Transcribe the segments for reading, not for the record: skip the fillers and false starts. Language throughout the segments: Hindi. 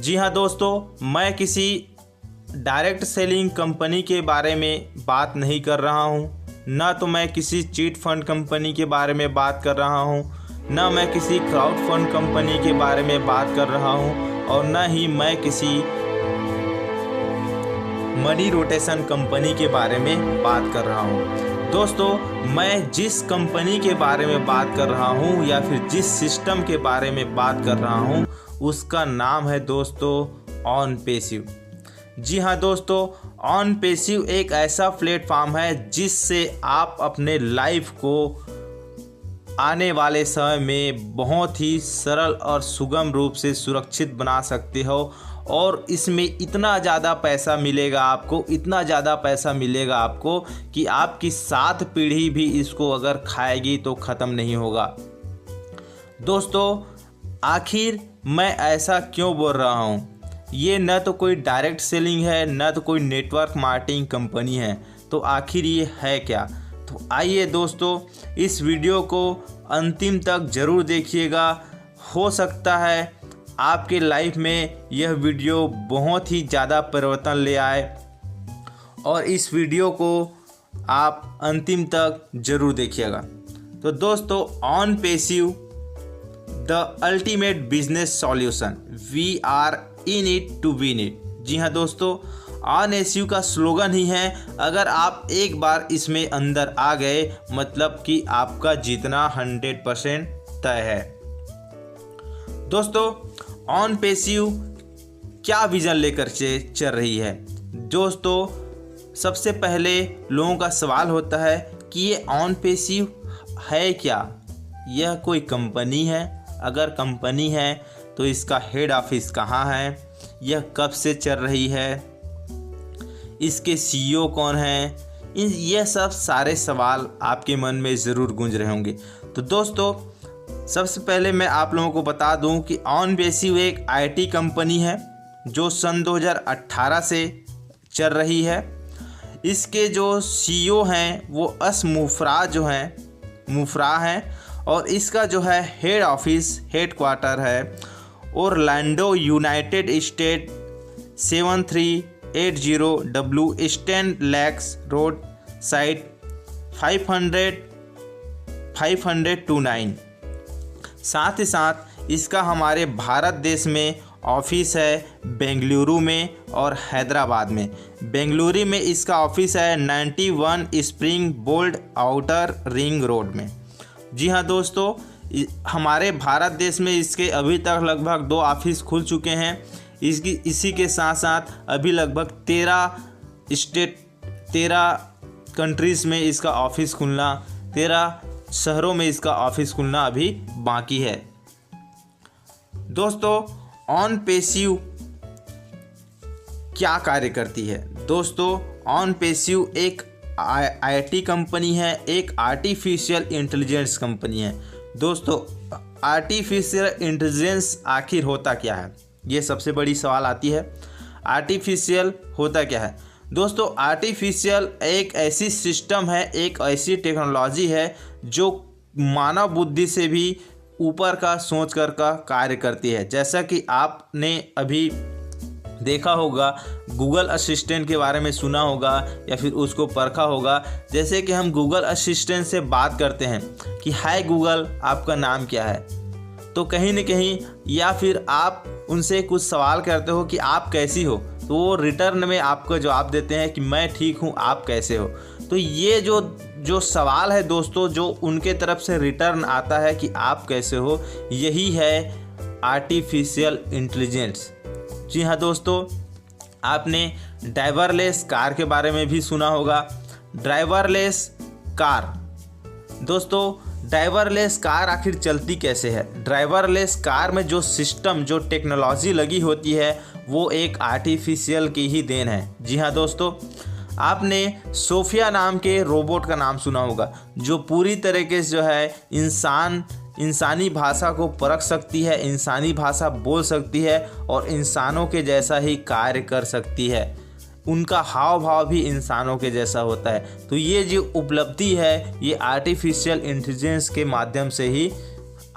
जी हाँ दोस्तों, मैं किसी डायरेक्ट सेलिंग कंपनी के बारे में बात नहीं कर रहा हूँ, ना तो मैं किसी चीट फंड कंपनी के बारे में बात कर रहा हूँ, ना मैं किसी क्राउड फंड कंपनी के बारे में बात कर रहा हूँ और ना ही मैं किसी मनी रोटेशन कंपनी के बारे में बात कर रहा हूँ। दोस्तों, मैं जिस कंपनी के बारे में बात कर रहा हूँ या फिर जिस सिस्टम के बारे में बात कर रहा हूँ उसका नाम है दोस्तों ऑनपेसिव। जी हाँ दोस्तों, ऑनपेसिव एक ऐसा प्लेटफॉर्म है जिससे आप अपने लाइफ को आने वाले समय में बहुत ही सरल और सुगम रूप से सुरक्षित बना सकते हो और इसमें इतना ज़्यादा पैसा मिलेगा आपको कि आपकी 7 पीढ़ी भी इसको अगर खाएगी तो ख़त्म नहीं होगा। दोस्तों, आखिर मैं ऐसा क्यों बोल रहा हूँ? ये न तो कोई डायरेक्ट सेलिंग है, न तो कोई नेटवर्क मार्केटिंग कंपनी है, तो आखिर ये है क्या? तो आइए दोस्तों, इस वीडियो को अंतिम तक ज़रूर देखिएगा। हो सकता है आपके लाइफ में यह वीडियो बहुत ही ज़्यादा परिवर्तन ले आए और इस वीडियो को आप अंतिम तक ज़रूर देखिएगा। तो दोस्तों, OnPassive the ultimate business solution, we are in it to win it. जी हाँ दोस्तों, ऑनपेसिव का स्लोगन ही है, अगर आप एक बार इसमें अंदर आ गए मतलब कि आपका जीतना 100% तय है। दोस्तों, ऑनपेसिव क्या विज़न लेकर चल रही है? दोस्तों, सबसे पहले लोगों का सवाल होता है कि ये ऑनपेसिव है क्या? यह कोई कंपनी है? अगर कंपनी है तो इसका हेड ऑफिस कहाँ है? यह कब से चल रही है? इसके सीईओ कौन हैं? यह सब सारे सवाल आपके मन में ज़रूर गूंज रहे होंगे। तो दोस्तों, सबसे पहले मैं आप लोगों को बता दूं कि ऑनपेसिव एक आईटी कंपनी है जो सन 2018 से चल रही है। इसके जो सीईओ हैं वो मुफरा हैं और इसका जो है हेड क्वार्टर है Orlando, United state 7380 W stand lakhs road, site 500-29। साथ ही साथ इसका हमारे भारत देश में ऑफिस है बेंगलुरु में और हैदराबाद में। बेंगलुरु में इसका ऑफिस है 91 spring board outer ring road में। जी हाँ दोस्तों, हमारे भारत देश में इसके अभी तक लगभग 2 ऑफिस खुल चुके हैं। इसी के साथ साथ अभी लगभग 13 कंट्रीज़ में इसका ऑफिस खुलना, 13 शहरों में इसका ऑफिस खुलना अभी बाकी है। दोस्तों, ऑनपेसिव क्या कार्य करती है? दोस्तों, ऑनपेसिव एक आईटी कंपनी है, एक आर्टिफिशियल इंटेलिजेंस कंपनी है। दोस्तों, आर्टिफिशियल इंटेलिजेंस आखिर होता क्या है? ये सबसे बड़ी सवाल आती है। आर्टिफिशियल होता क्या है? दोस्तों, आर्टिफिशियल एक ऐसी सिस्टम है, एक ऐसी टेक्नोलॉजी है जो मानव बुद्धि से भी ऊपर का सोच कर का कार्य करती है। जैसा कि आपने अभी देखा होगा, गूगल असिस्टेंट के बारे में सुना होगा या फिर उसको परखा होगा। जैसे कि हम गूगल असिस्टेंट से बात करते हैं कि हाय गूगल, आपका नाम क्या है? तो कहीं न कहीं या फिर आप उनसे कुछ सवाल करते हो कि आप कैसी हो, तो वो रिटर्न में आपको जवाब देते हैं कि मैं ठीक हूँ, आप कैसे हो। तो ये जो सवाल है दोस्तों, जो उनके तरफ से रिटर्न आता है कि आप कैसे हो, यही है आर्टिफिशियल इंटेलिजेंस। जी हाँ दोस्तों, आपने ड्राइवरलेस कार के बारे में भी सुना होगा। ड्राइवरलेस कार, दोस्तों, ड्राइवरलेस कार आखिर चलती कैसे है? ड्राइवरलेस कार में जो सिस्टम, जो टेक्नोलॉजी लगी होती है वो एक आर्टिफिशियल की ही देन है। जी हाँ दोस्तों, आपने सोफिया नाम के रोबोट का नाम सुना होगा, जो पूरी तरीके से जो है इंसानी भाषा को परख सकती है, इंसानी भाषा बोल सकती है और इंसानों के जैसा ही कार्य कर सकती है। उनका हाव भाव भी इंसानों के जैसा होता है। तो ये जो उपलब्धि है, ये आर्टिफिशियल इंटेलिजेंस के माध्यम से ही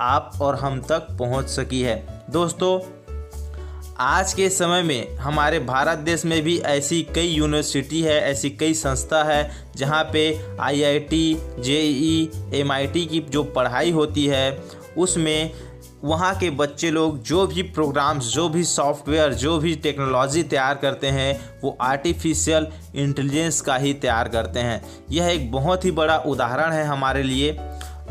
आप और हम तक पहुंच सकी है। दोस्तों, आज के समय में हमारे भारत देश में भी ऐसी कई यूनिवर्सिटी है, ऐसी कई संस्था है जहाँ पे IIT, JEE, MIT की जो पढ़ाई होती है उसमें वहाँ के बच्चे लोग जो भी प्रोग्राम्स, जो भी सॉफ्टवेयर, जो भी टेक्नोलॉजी तैयार करते हैं वो आर्टिफिशियल इंटेलिजेंस का ही तैयार करते हैं। यह एक बहुत ही बड़ा उदाहरण है हमारे लिए।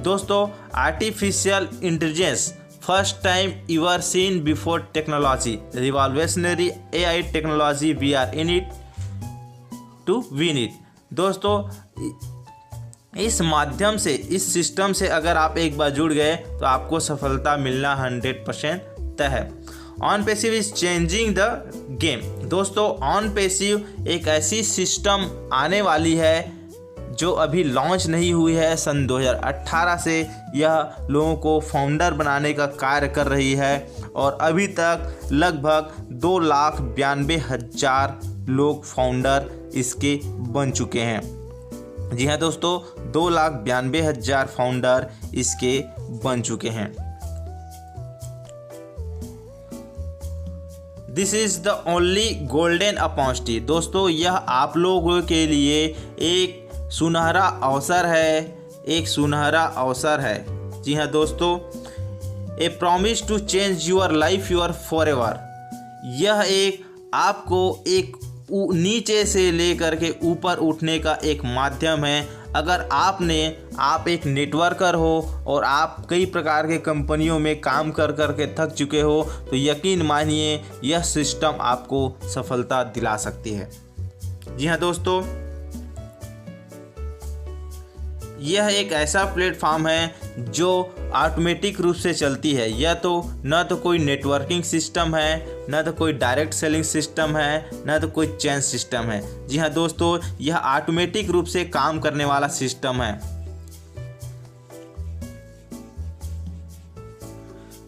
दोस्तों, artificial intelligence first time ever seen before technology, revolutionary AI technology, we are in it to win it। दोस्तों, इस माध्यम से, इस सिस्टम से अगर आप एक बार जुड़ गए तो आपको सफलता मिलना 100% तय है। On passive is changing the game. दोस्तों, ऑन पैसिव एक ऐसी सिस्टम आने वाली है जो अभी लॉन्च नहीं हुई है। सन 2018 से यह लोगों को फाउंडर बनाने का कार्य कर रही है और अभी तक लगभग 2,92,000 लोग फाउंडर इसके बन चुके हैं। जी हाँ दोस्तों, 2,92,000 फाउंडर इसके बन चुके हैं। This is the only golden opportunity. दोस्तों, यह आप लोगों के लिए एक सुनहरा अवसर है, एक सुनहरा अवसर है। जी हाँ दोस्तों, a promise to change your life your forever. यह एक आपको एक नीचे से लेकर के ऊपर उठने का एक माध्यम है। अगर आप एक नेटवर्कर हो और आप कई प्रकार के कंपनियों में काम कर कर के थक चुके हो तो यकीन मानिए यह सिस्टम आपको सफलता दिला सकती है। जी हाँ दोस्तों, यह एक ऐसा प्लेटफॉर्म है जो ऑटोमेटिक रूप से चलती है। यह तो न तो कोई नेटवर्किंग सिस्टम है, न तो कोई डायरेक्ट सेलिंग सिस्टम है, न तो कोई चेन सिस्टम है। जी हाँ दोस्तों, यह ऑटोमेटिक रूप से काम करने वाला सिस्टम है।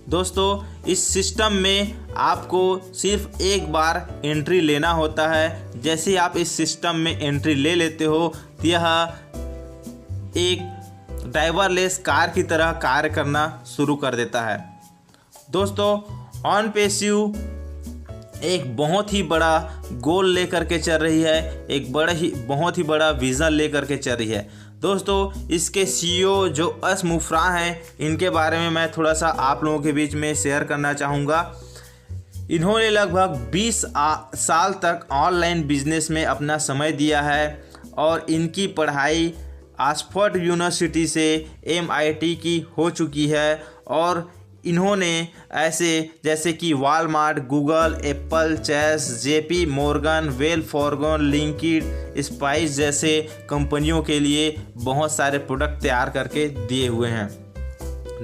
दोस्तों, इस सिस्टम में आपको सिर्फ एक बार एंट्री लेना होता है। जैसे आप इस सिस्टम में एंट्री ले लेते हो तो यह एक ड्राइवरलेस कार की तरह कार्य करना शुरू कर देता है। दोस्तों, ऑन पैसिव एक बहुत ही बड़ा गोल लेकर के चल रही है, एक बहुत ही बड़ा विज़न लेकर के चल रही है। दोस्तों, इसके CEO जो अस मुफ्रा हैं, इनके बारे में मैं थोड़ा सा आप लोगों के बीच में शेयर करना चाहूँगा। इन्होंने लगभग 20 साल तक ऑनलाइन बिजनेस में अपना समय दिया है और इनकी पढ़ाई ऑक्सफोर्ड यूनिवर्सिटी से MIT की हो चुकी है और इन्होंने ऐसे जैसे कि Walmart, Google, Apple, Chase, JP Morgan, Wells Fargo, LinkedIn, Spice जैसे कंपनियों के लिए बहुत सारे प्रोडक्ट तैयार करके दिए हुए हैं।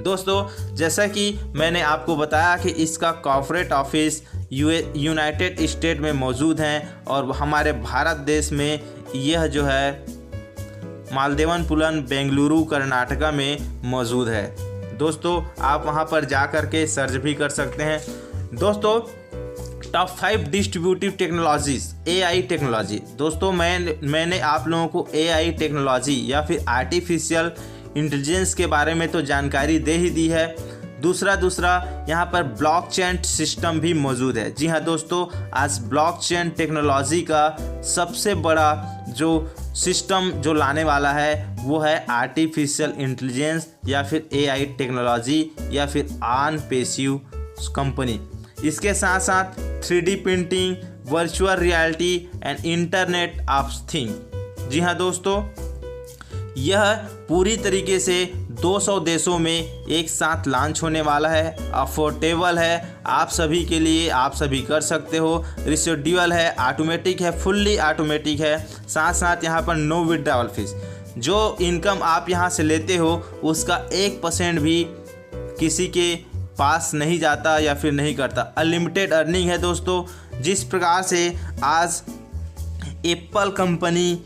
दोस्तों, जैसा कि मैंने आपको बताया कि इसका कॉर्पोरेट ऑफिस यूनाइटेड स्टेट में मौजूद हैं और हमारे भारत देश में यह जो है मालदेवनपुरम, बेंगलुरु, कर्नाटका में मौजूद है। दोस्तों, आप वहां पर जा कर के सर्च भी कर सकते हैं। दोस्तों, top 5 distributive technologies, AI technology. दोस्तों, मैंने आप लोगों को AI टेक्नोलॉजी या फिर आर्टिफिशियल इंटेलिजेंस के बारे में तो जानकारी दे ही दी है। दूसरा यहाँ पर ब्लॉकचेन सिस्टम भी मौजूद है। जी हाँ दोस्तों, आज ब्लॉकचेन टेक्नोलॉजी का सबसे बड़ा जो सिस्टम जो लाने वाला है वो है आर्टिफिशियल इंटेलिजेंस या फिर AI टेक्नोलॉजी या फिर ऑन पैसिव कंपनी। इसके साथ साथ 3D printing, virtual reality and internet of thing. जी हाँ दोस्तों, यह पूरी तरीके से 200 देशों में एक साथ लॉन्च होने वाला है। अफोर्डेबल है आप सभी के लिए, आप सभी कर सकते हो। रिशेड्यूल है, ऑटोमेटिक है, फुल्ली ऑटोमेटिक है। साथ साथ यहाँ पर नो विड्रॉवल फीस। जो इनकम आप यहाँ से लेते हो उसका 1% भी किसी के पास नहीं जाता या फिर नहीं करता। अनलिमिटेड अर्निंग है दोस्तों। जिस प्रकार से आज एप्पल कंपनी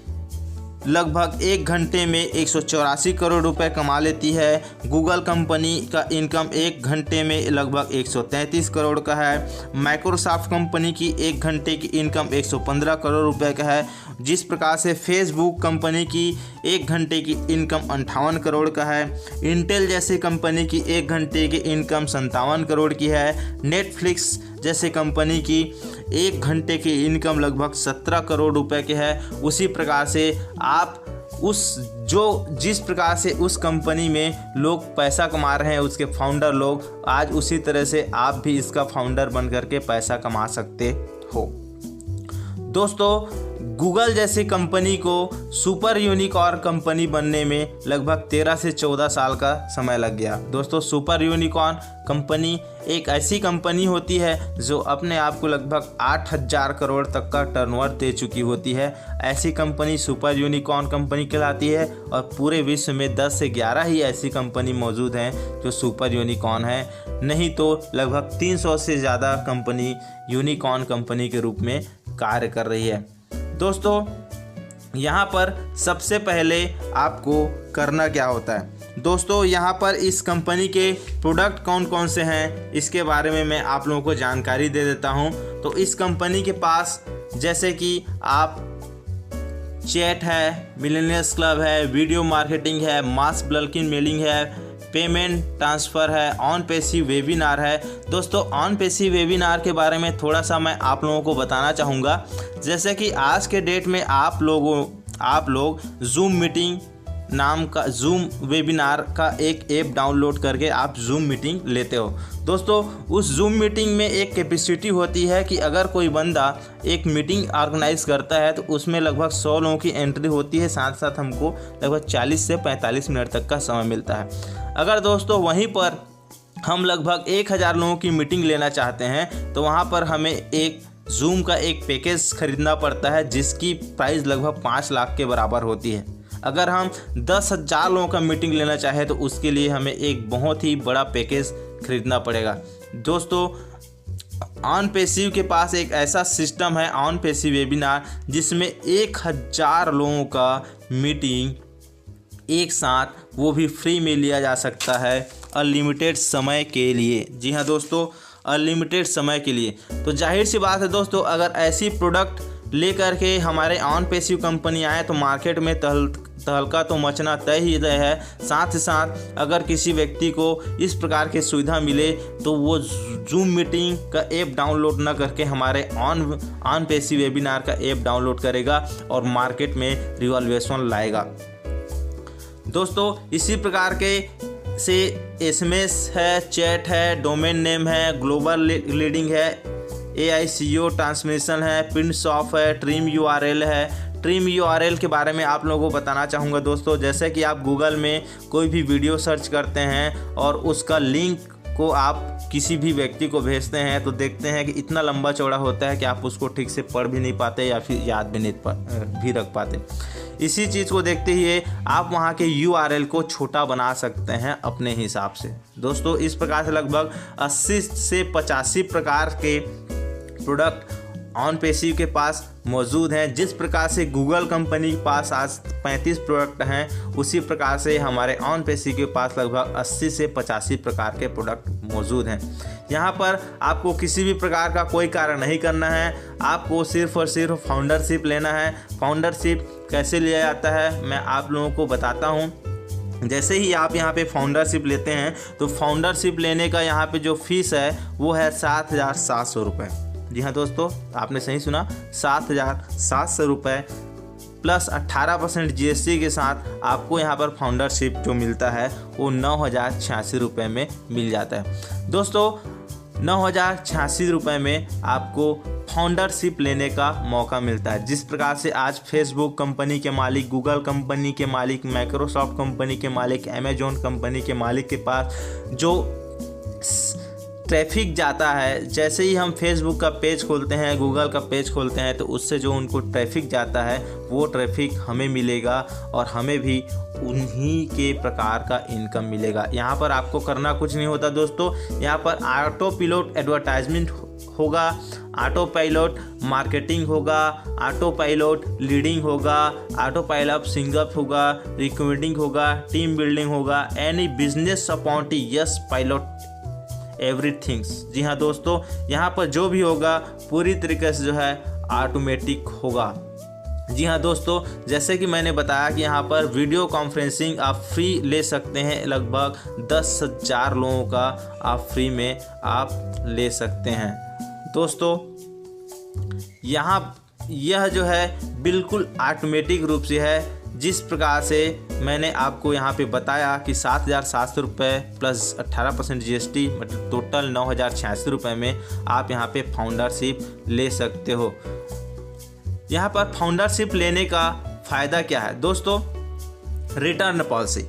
लगभग 1 घंटे में 184 करोड़ रुपए कमा लेती है। गूगल कंपनी का इनकम 1 घंटे में लगभग 133 करोड़ का है। माइक्रोसॉफ्ट कंपनी की 1 घंटे की इनकम 115 करोड़ रुपए का है। जिस प्रकार से फेसबुक कंपनी की 1 घंटे की इनकम 58 करोड़ का है। इंटेल जैसी कंपनी की 1 घंटे की इनकम 57 करोड़ की है। नेटफ्लिक्स जैसे कंपनी की 1 घंटे की इनकम लगभग 17 करोड़ रुपए की है। उसी प्रकार से आप जिस प्रकार से उस कंपनी में लोग पैसा कमा रहे हैं, उसके फाउंडर लोग, आज उसी तरह से आप भी इसका फाउंडर बन करके पैसा कमा सकते हो। दोस्तों, गूगल जैसी कंपनी को सुपर यूनिकॉर्न कंपनी बनने में लगभग 13 से 14 साल का समय लग गया। दोस्तों, सुपर यूनिकॉर्न कंपनी एक ऐसी कंपनी होती है जो अपने आप को लगभग 8000 करोड़ तक का टर्नओवर दे चुकी होती है। ऐसी कंपनी सुपर यूनिकॉर्न कंपनी कहलाती है और पूरे विश्व में 10 से 11 ही ऐसी कंपनी मौजूद हैं जो सुपर यूनिकॉर्न है। नहीं तो लगभग 300 से ज़्यादा कंपनी यूनिकॉर्न कंपनी के रूप में कार्य कर रही है। दोस्तों, यहाँ पर सबसे पहले आपको करना क्या होता है? दोस्तों, यहाँ पर इस कंपनी के प्रोडक्ट कौन कौन से हैं इसके बारे में मैं आप लोगों को जानकारी दे देता हूँ। तो इस कंपनी के पास जैसे कि आप चैट है, मिलेनियल्स क्लब है, वीडियो मार्केटिंग है, मास बल्किंग मेलिंग है, पेमेंट ट्रांसफ़र है, ऑन पैसिव वेबिनार है। दोस्तों, ऑन पैसिव वेबिनार के बारे में थोड़ा सा मैं आप लोगों को बताना चाहूँगा। जैसे कि आज के डेट में आप लोग जूम मीटिंग नाम का, जूम वेबिनार का एक ऐप डाउनलोड करके आप जूम मीटिंग लेते हो। दोस्तों, उस जूम मीटिंग में एक कैपेसिटी होती है कि अगर कोई बंदा एक मीटिंग ऑर्गेनाइज करता है तो उसमें लगभग 100 लोगों की एंट्री होती है। साथ साथ हमको लगभग 40 से 45 मिनट तक का समय मिलता है। अगर दोस्तों वहीं पर हम लगभग 1000 लोगों की मीटिंग लेना चाहते हैं तो वहाँ पर हमें एक जूम का एक पैकेज खरीदना पड़ता है जिसकी प्राइस लगभग 5 लाख के बराबर होती है। अगर हम 10,000 लोगों का मीटिंग लेना चाहें तो उसके लिए हमें एक बहुत ही बड़ा पैकेज खरीदना पड़ेगा। दोस्तों, ऑन पैसिव के पास एक ऐसा सिस्टम है, ऑन पैसिव वेबिनार, जिसमें 1000 लोगों का मीटिंग एक साथ, वो भी फ्री में लिया जा सकता है अनलिमिटेड समय के लिए। जी हाँ दोस्तों, अनलिमिटेड समय के लिए। तो जाहिर सी बात है दोस्तों, अगर ऐसी प्रोडक्ट लेकर के हमारे ऑन पैसिव कंपनी आए तो मार्केट में तहलका तो मचना तय ही तय है। साथ ही साथ अगर किसी व्यक्ति को इस प्रकार की सुविधा मिले तो वो जूम मीटिंग का ऐप डाउनलोड न करके हमारे ऑन पैसिव वेबिनार का ऐप डाउनलोड करेगा और मार्केट में रिवॉल्यूशन लाएगा। दोस्तों, इसी प्रकार के से SMS है, चैट है, डोमेन नेम है, ग्लोबल लीडिंग है, AICO ट्रांसमिशन है, पिनसॉफ्ट है, ट्रिम URL है। ट्रिम URL के बारे में आप लोगों को बताना चाहूँगा दोस्तों। जैसे कि आप गूगल में कोई भी वीडियो सर्च करते हैं और उसका लिंक को आप किसी भी व्यक्ति को भेजते हैं तो देखते हैं कि इतना लंबा चौड़ा होता है कि आप उसको ठीक से पढ़ भी नहीं पाते या फिर याद भी नहीं रख पाते। इसी चीज़ को देखते हुए आप वहाँ के URL को छोटा बना सकते हैं अपने हिसाब से। दोस्तों, इस प्रकार से लगभग 80 से 85 प्रकार के प्रोडक्ट ऑन पैसिव के पास मौजूद हैं। जिस प्रकार से गूगल कंपनी के पास आज 35 प्रोडक्ट हैं, उसी प्रकार से हमारे ऑन पैसिव के पास लगभग 80 से 85 प्रकार के प्रोडक्ट मौजूद हैं। यहाँ पर आपको किसी भी प्रकार का कोई कार्य नहीं करना है, आपको सिर्फ और सिर्फ फाउंडरशिप लेना है। फाउंडरशिप कैसे लिया जाता है मैं आप लोगों को बताता हूँ। जैसे ही आप यहाँ पे फाउंडरशिप लेते हैं तो फाउंडरशिप लेने का यहाँ पे जो फीस है वो है 7,700 रुपये। जी हाँ दोस्तों, आपने सही सुना, 7,700 रुपये प्लस 18% GST के साथ आपको यहाँ पर फाउंडरशिप जो मिलता है वो 9,086 रुपये में मिल जाता है। दोस्तों, 9,086 रुपये में आपको फाउंडरशिप लेने का मौका मिलता है। जिस प्रकार से आज फेसबुक कंपनी के मालिक, गूगल कंपनी के मालिक, माइक्रोसॉफ्ट कंपनी के मालिक, अमेजोन कंपनी के मालिक के पास जो ट्रैफिक जाता है, जैसे ही हम फेसबुक का पेज खोलते हैं, गूगल का पेज खोलते हैं तो उससे जो उनको ट्रैफिक जाता है वो ट्रैफिक हमें मिलेगा और हमें भी उन्हीं के प्रकार का इनकम मिलेगा। यहाँ पर आपको करना कुछ नहीं होता दोस्तों, यहाँ पर ऑटो पिलोट एडवर्टाइजमेंट होगा। ऑटो पायलट मार्केटिंग होगा, ऑटो पायलट लीडिंग होगा, ऑटो पायलट सिंगअप होगा, रिकमेंडिंग होगा, टीम बिल्डिंग होगा, any business opportunity, yes pilot everything's. जी हाँ दोस्तों, यहाँ पर जो भी होगा पूरी तरीके से जो है ऑटोमेटिक होगा। जी हाँ दोस्तों, जैसे कि मैंने बताया कि यहाँ पर वीडियो कॉन्फ्रेंसिंग आप फ्री ले सकते हैं, लगभग 10,000 लोगों का आप फ्री में आप ले सकते हैं। दोस्तों यह जो है बिल्कुल ऑटोमेटिक रूप से है, जिस प्रकार से मैंने आपको यहाँ पे बताया कि 7,700 रुपये प्लस 18% GST, मतलब टोटल 9,086 रुपये में आप यहाँ पे फाउंडरशिप ले सकते हो। यहाँ पर फाउंडरशिप लेने का फ़ायदा क्या है दोस्तों? Return policy.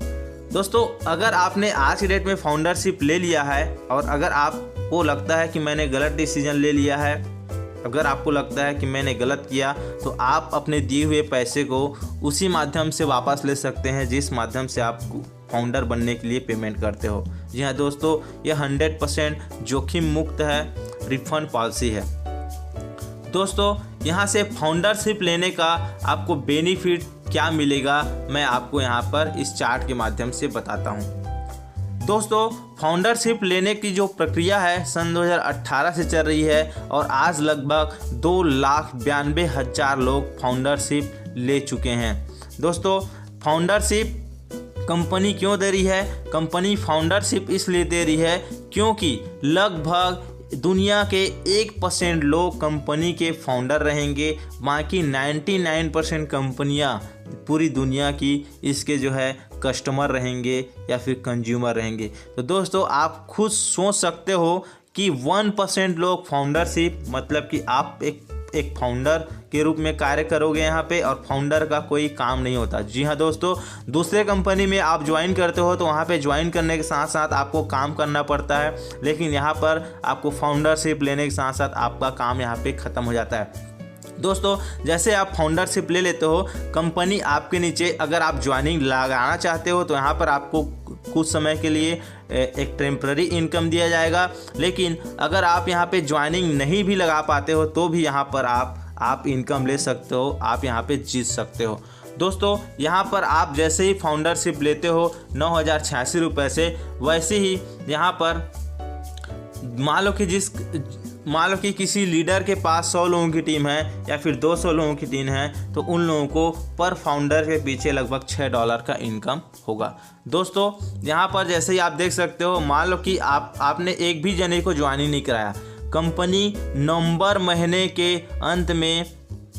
दोस्तों अगर आपने आज की डेट में फाउंडरशिप ले लिया है और अगर आपको लगता है कि मैंने गलत डिसीजन ले लिया है, अगर आपको लगता है कि मैंने गलत किया, तो आप अपने दिए हुए पैसे को उसी माध्यम से वापस ले सकते हैं जिस माध्यम से आप फाउंडर बनने के लिए पेमेंट करते हो। जी हाँ दोस्तों, यह 100% जोखिम मुक्त है, रिफंड पॉलिसी है। दोस्तों यहाँ से फाउंडरशिप लेने का आपको बेनिफिट क्या मिलेगा, मैं आपको यहाँ पर इस चार्ट के माध्यम से बताता हूँ। दोस्तों फाउंडरशिप लेने की जो प्रक्रिया है सन 2018 से चल रही है और आज लगभग 2,92,000 लोग फाउंडरशिप ले चुके हैं। दोस्तों फाउंडरशिप कंपनी क्यों दे रही है? कंपनी फाउंडरशिप इसलिए दे रही है क्योंकि लगभग दुनिया के 1% लोग कंपनी के फाउंडर रहेंगे, बाकी 99% कंपनियां पूरी दुनिया की इसके जो है कस्टमर रहेंगे या फिर कंज्यूमर रहेंगे। तो दोस्तों आप खुद सोच सकते हो कि 1% लोग फाउंडरशिप, मतलब कि आप एक फाउंडर के रूप में कार्य करोगे यहाँ पे, और फाउंडर का कोई काम नहीं होता। जी हाँ दोस्तों, दूसरे कंपनी में आप ज्वाइन करते हो तो वहाँ पे ज्वाइन करने के साथ साथ आपको काम करना पड़ता है, लेकिन यहाँ पर आपको फाउंडरशिप लेने के साथ साथ आपका काम यहाँ पे ख़त्म हो जाता है। दोस्तों जैसे आप फाउंडरशिप ले लेते हो, कंपनी आपके नीचे अगर आप ज्वाइनिंग लगाना चाहते हो तो यहाँ पर आपको कुछ समय के लिए एक टेम्पररी इनकम दिया जाएगा, लेकिन अगर आप यहाँ पे ज्वाइनिंग नहीं भी लगा पाते हो तो भी यहाँ पर आप इनकम ले सकते हो, आप यहाँ पे जीत सकते हो। दोस्तों यहाँ पर आप जैसे ही फाउंडरशिप लेते हो 9,086 रुपये से, वैसे ही यहाँ पर मान लो कि किसी लीडर के पास 100 लोगों की टीम है या फिर 200 लोगों की टीम है, तो उन लोगों को पर फाउंडर के पीछे लगभग $6 का इनकम होगा। दोस्तों यहाँ पर जैसे ही आप देख सकते हो, मान लो कि आपने एक भी जने को ज्वाइन नहीं कराया, कंपनी नवंबर महीने के अंत में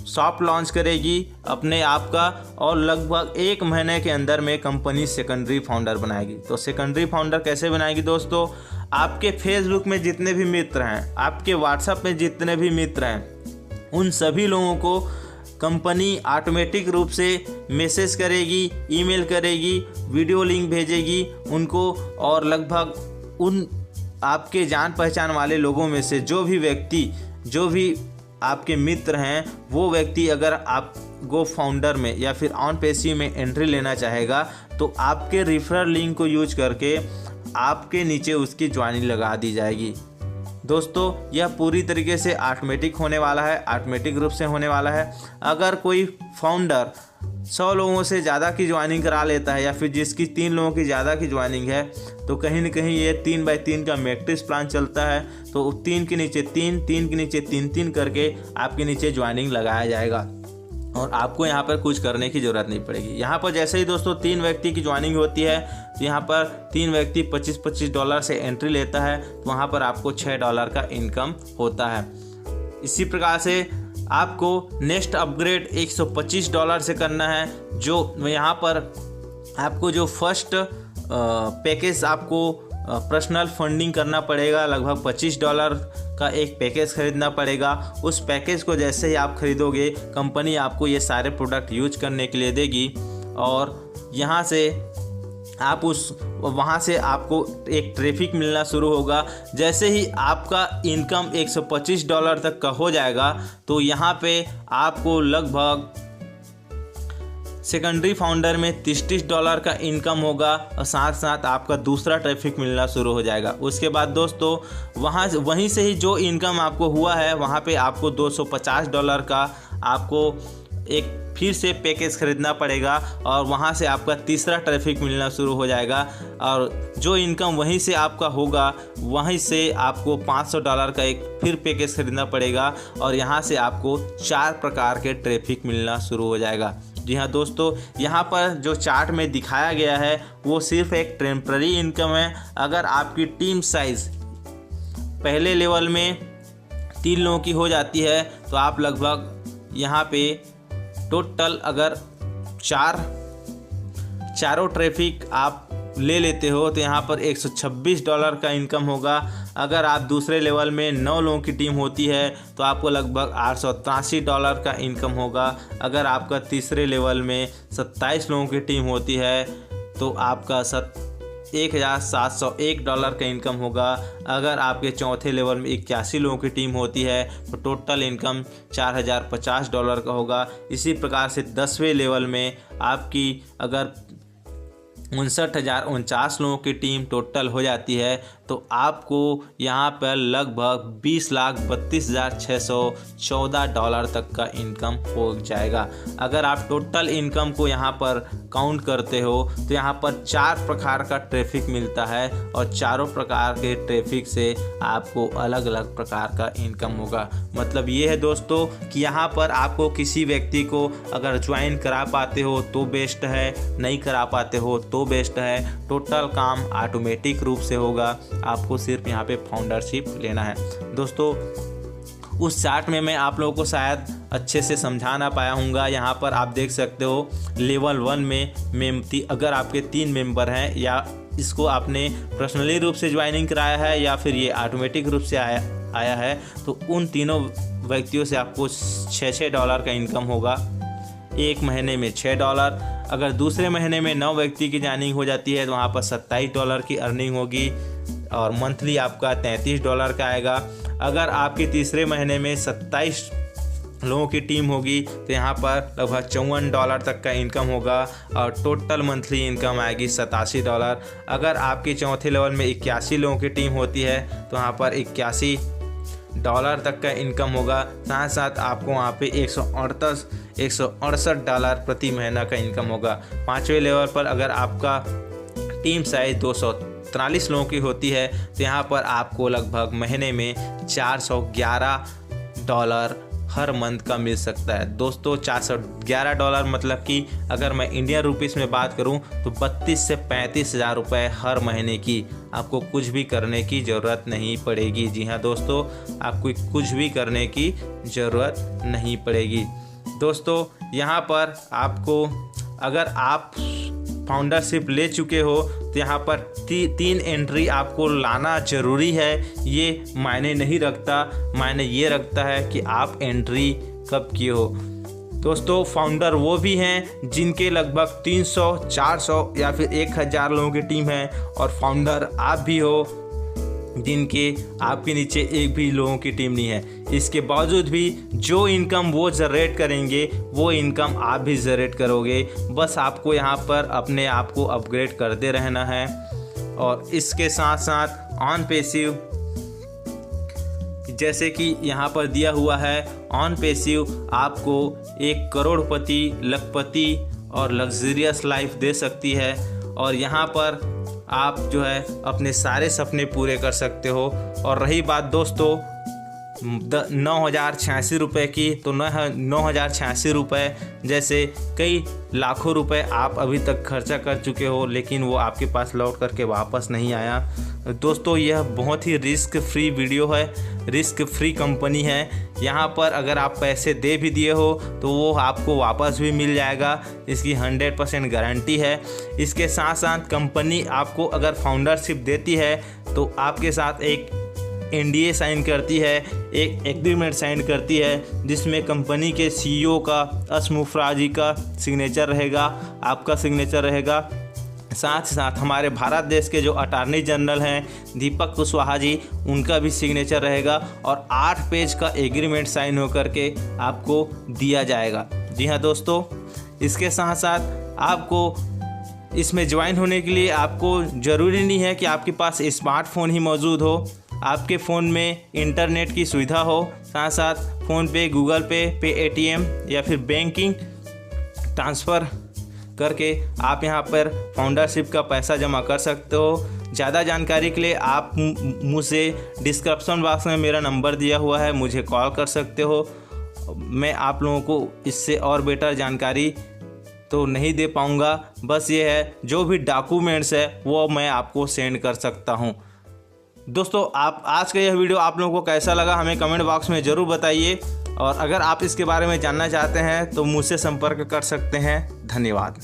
सॉफ्ट लॉन्च करेगी अपने आप का, और लगभग 1 महीने के अंदर में कंपनी सेकेंडरी फाउंडर बनाएगी। तो सेकेंडरी फाउंडर कैसे बनाएगी दोस्तों? आपके फेसबुक में जितने भी मित्र हैं, आपके व्हाट्सएप में जितने भी मित्र हैं, उन सभी लोगों को कंपनी ऑटोमेटिक रूप से मैसेज करेगी, ईमेल करेगी, वीडियो लिंक भेजेगी उनको, और लगभग उन आपके जान पहचान वाले लोगों में से जो भी आपके मित्र हैं, वो व्यक्ति अगर आप गो फाउंडर में या फिर ऑन पेसी में एंट्री लेना चाहेगा तो आपके रेफरल लिंक को यूज करके आपके नीचे उसकी ज्वाइनिंग लगा दी जाएगी। दोस्तों यह पूरी तरीके से ऑटोमेटिक होने वाला है, ऑटोमेटिक रूप से होने वाला है। अगर कोई फाउंडर 100 लोगों से ज़्यादा की ज्वाइनिंग करा लेता है या फिर जिसकी 3 लोगों की ज़्यादा की ज्वाइनिंग है, तो कहीं ना कहीं ये 3x3 का मैट्रिक्स प्लान चलता है, तो 3 के नीचे 3, 3 के नीचे 3 करके आपके नीचे ज्वाइनिंग लगाया जाएगा और आपको यहाँ पर कुछ करने की ज़रूरत नहीं पड़ेगी। यहाँ पर जैसे ही दोस्तों 3 व्यक्ति की ज्वाइनिंग होती है, तो यहाँ पर 3 व्यक्ति $25 से एंट्री लेता है, तो वहाँ पर आपको $6 का इनकम होता है। इसी प्रकार से आपको नेक्स्ट अपग्रेड $125 से करना है, जो यहाँ पर आपको जो फर्स्ट पैकेज आपको पर्सनल फंडिंग करना पड़ेगा, लगभग $25 का एक पैकेज खरीदना पड़ेगा। उस पैकेज को जैसे ही आप खरीदोगे, कंपनी आपको ये सारे प्रोडक्ट यूज करने के लिए देगी, और यहाँ से आप वहाँ से आपको एक ट्रैफिक मिलना शुरू होगा। जैसे ही आपका इनकम $125 तक का हो जाएगा, तो यहाँ पे आपको लगभग सेकेंडरी फाउंडर में $30 का इनकम होगा और साथ साथ आपका दूसरा ट्रैफिक मिलना शुरू हो जाएगा। उसके बाद दोस्तों वहीं से ही जो इनकम आपको हुआ है वहाँ पे आपको $250 का आपको एक फिर से पैकेज ख़रीदना पड़ेगा और वहाँ से आपका तीसरा ट्रैफिक मिलना शुरू हो जाएगा और जो इनकम वहीं से आपका होगा वहीं से आपको $500 का एक फिर पैकेज ख़रीदना पड़ेगा और यहाँ से आपको 4 प्रकार के ट्रैफिक मिलना शुरू हो जाएगा। जी हाँ दोस्तों, यहाँ पर जो चार्ट में दिखाया गया है वो सिर्फ एक टेम्पररी इनकम है। अगर आपकी टीम साइज़ पहले लेवल में 3 लोगों की हो जाती है तो आप लगभग यहाँ पे टोटल अगर चारों ट्रैफिक आप ले लेते हो तो यहाँ पर $126 का इनकम होगा। अगर आप दूसरे लेवल में 9 लोगों की टीम होती है तो आपको लगभग $883 का इनकम होगा। अगर आपका तीसरे लेवल में 27 लोगों की टीम होती है तो आपका $1,701 का इनकम होगा। अगर आपके चौथे लेवल में 81 लोगों की टीम होती है तो टोटल इनकम $4,050 का होगा। इसी प्रकार से 10वें लेवल में आपकी अगर 59,049 लोगों की टीम टोटल हो जाती है तो आपको यहाँ पर लगभग $20,32,614 तक का इनकम हो जाएगा। अगर आप टोटल इनकम को यहाँ पर काउंट करते हो तो यहाँ पर 4 प्रकार का ट्रैफिक मिलता है और चारों प्रकार के ट्रैफिक से आपको अलग अलग प्रकार का इनकम होगा। मतलब ये है दोस्तों कि यहाँ पर आपको किसी व्यक्ति को अगर ज्वाइन करा पाते हो तो बेस्ट है, नहीं करा पाते हो तो बेस्ट है। टोटल काम ऑटोमेटिक रूप से होगा, आपको सिर्फ यहाँ पे फाउंडरशिप लेना है। दोस्तों उस चार्ट में मैं आप लोगों को शायद अच्छे से समझा ना पाया हूँगा। यहाँ पर आप देख सकते हो लेवल 1 में अगर आपके 3 मेंबर हैं या इसको आपने पर्सनली रूप से ज्वाइनिंग कराया है या फिर ये ऑटोमेटिक रूप से आया है तो उन तीनों व्यक्तियों से आपको $6 का इनकम होगा। एक महीने में $6। अगर दूसरे महीने में 9 व्यक्ति की ज्वाइनिंग हो जाती है तो वहाँ पर $27 की अर्निंग होगी और मंथली आपका $33 का आएगा। अगर आपके तीसरे महीने में 27 लोगों की टीम होगी तो यहाँ पर लगभग $54 तक का इनकम होगा और टोटल मंथली इनकम आएगी $87। अगर आपके चौथे लेवल में 81 लोगों की टीम होती है तो वहाँ पर $81 तक का इनकम होगा। साथ साथ आपको वहाँ पे $168 प्रति महीना का इनकम होगा। 5वें लेवल पर अगर आपका टीम साइज 243 लोगों की होती है तो यहाँ पर आपको लगभग महीने में $411 हर मंथ का मिल सकता है। दोस्तों $411 मतलब कि अगर मैं इंडियन रुपीस में बात करूं तो 32 से 35 हज़ार रुपये हर महीने की आपको कुछ भी करने की ज़रूरत नहीं पड़ेगी। जी हाँ दोस्तों, आपको कुछ भी करने की ज़रूरत नहीं पड़ेगी। दोस्तों यहाँ पर आपको अगर आप फाउंडरशिप ले चुके हो तो यहाँ पर 3 एंट्री आपको लाना ज़रूरी है। ये मायने नहीं रखता, मायने ये रखता है कि आप एंट्री कब किए हो। दोस्तों फाउंडर वो भी हैं जिनके लगभग 300, 400 या फिर 1000 लोगों की टीम है और फाउंडर आप भी हो जिनके आपके नीचे एक भी लोगों की टीम नहीं है। इसके बावजूद भी जो इनकम वो जनरेट करेंगे वो इनकम आप भी जनरेट करोगे। बस आपको यहाँ पर अपने आप को अपग्रेड करते रहना है। और इसके साथ साथ ऑन पैसिव जैसे कि यहाँ पर दिया हुआ है, ऑन पैसिव आपको 1 करोड़पति, लखपति और लग्जरियस लाइफ दे सकती है और यहाँ पर आप जो है अपने सारे सपने पूरे कर सकते हो। और रही बात दोस्तों 9,086 रुपये की, तो 9,086 रुपये जैसे कई लाखों रुपए आप अभी तक खर्चा कर चुके हो लेकिन वो आपके पास लौट करके वापस नहीं आया। दोस्तों यह बहुत ही रिस्क फ्री वीडियो है, रिस्क फ्री कंपनी है। यहाँ पर अगर आप पैसे दे भी दिए हो तो वो आपको वापस भी मिल जाएगा, इसकी 100% गारंटी है। इसके साथ साथ कंपनी आपको अगर फाउंडरशिप देती है तो आपके साथ एक NDA साइन करती है, एक एग्रीमेंट साइन करती है जिसमें कंपनी के CEO का असमुफरा जी का सिग्नेचर रहेगा, आपका सिग्नेचर रहेगा। साथ ही साथ हमारे भारत देश के जो अटॉर्नी जनरल हैं दीपक कुशवाहा जी, उनका भी सिग्नेचर रहेगा और 8 पेज का एग्रीमेंट साइन होकर के आपको दिया जाएगा। जी हाँ दोस्तों, इसके साथ साथ आपको इसमें ज्वाइन होने के लिए आपको ज़रूरी नहीं है कि आपके पास स्मार्टफोन ही मौजूद हो, आपके फ़ोन में इंटरनेट की सुविधा हो, साथ साथ फ़ोन पे, गूगल पे, पेटीएम या फिर बैंकिंग ट्रांसफ़र करके आप यहां पर फाउंडरशिप का पैसा जमा कर सकते हो। ज़्यादा जानकारी के लिए आप मुझसे डिस्क्रिप्शन बॉक्स में मेरा नंबर दिया हुआ है, मुझे कॉल कर सकते हो। मैं आप लोगों को इससे और बेटर जानकारी तो नहीं दे पाऊँगा, बस ये है जो भी डॉक्यूमेंट्स है वो मैं आपको सेंड कर सकता हूँ। दोस्तों, आप आज का यह वीडियो आप लोगों को कैसा लगा हमें कमेंट बॉक्स में ज़रूर बताइए, और अगर आप इसके बारे में जानना चाहते हैं तो मुझसे संपर्क कर सकते हैं। धन्यवाद।